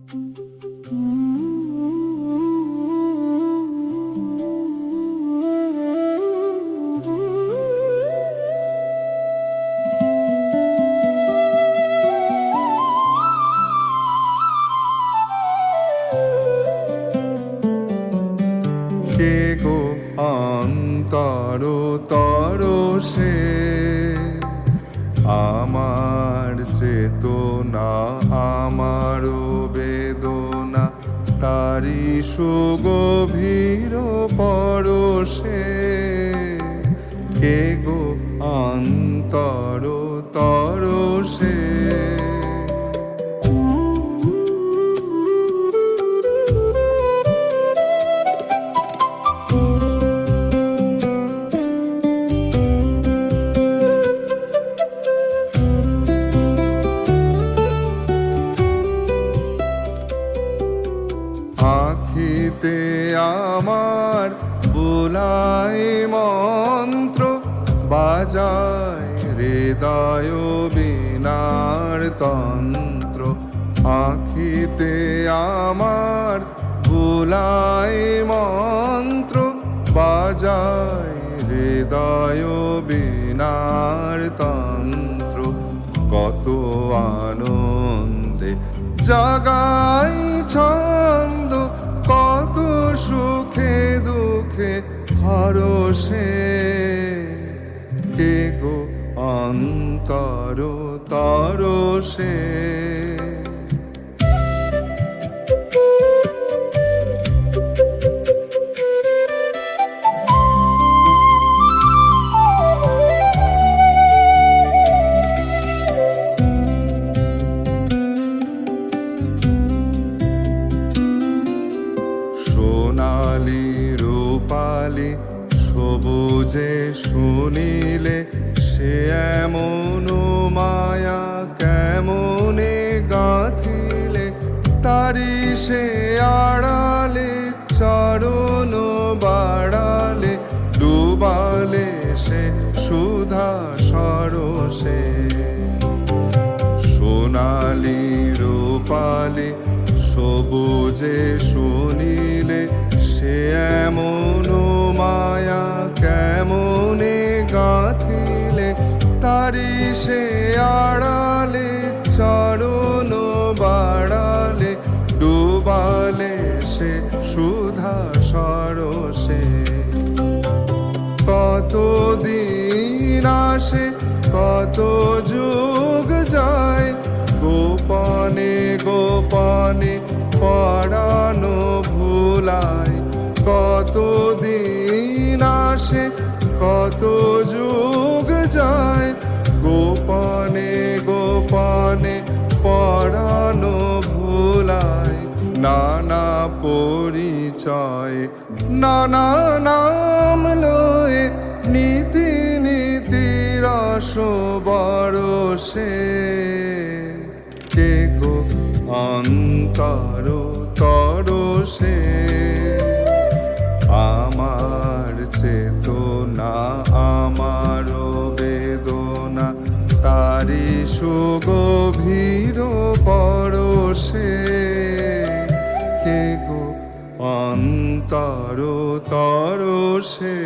কে গো অন্তর তরসে আমার চেতনা আমার বেদনা তারি সুগভীর পরশে। কে গো অন্তর তরসে আখিতে আমার বুলাই মন্ত্র বাজায় হৃদয় বীণার তন্ত্র। আখিতে আমার বুলাই মন্ত্র বাজায় হৃদয় বীণার তন্ত্র। কত আনন্দে জাগাই ছন্দ কত সুখে দুঃখে হরষে। কে গো অন্তর তরসে সোনালি রূপালি সবুজে শুনিলে সে এমন মায়া কেমনে গাঁথিলে তারি সে আড়ালে চরণ বাড়ালে ডুবালে সে সুধা সরসে। সোনালি রূপালি সবুজে শুনিলে সে এমন মায়া কেমনে গাঁথিলে তারি সে আড়ালে চরণ বাড়ালে ডুবালে সে সুধা সরসে। কত দিন আসে কত যুগ যায় গোপনে গোপনে পরানো ভুলায়। কত দিন আসে কত যুগ যায় গোপনে গোপনে পরানো ভুলায়। নানা পরিচয় নানা নাম লয়ে নীতি নীতি রস বরসে। কে গো অন্তর তরসে আমার চেতনা আমার বেদনা তারি সুগভীর পরশে। কে গো অন্তর তরসে।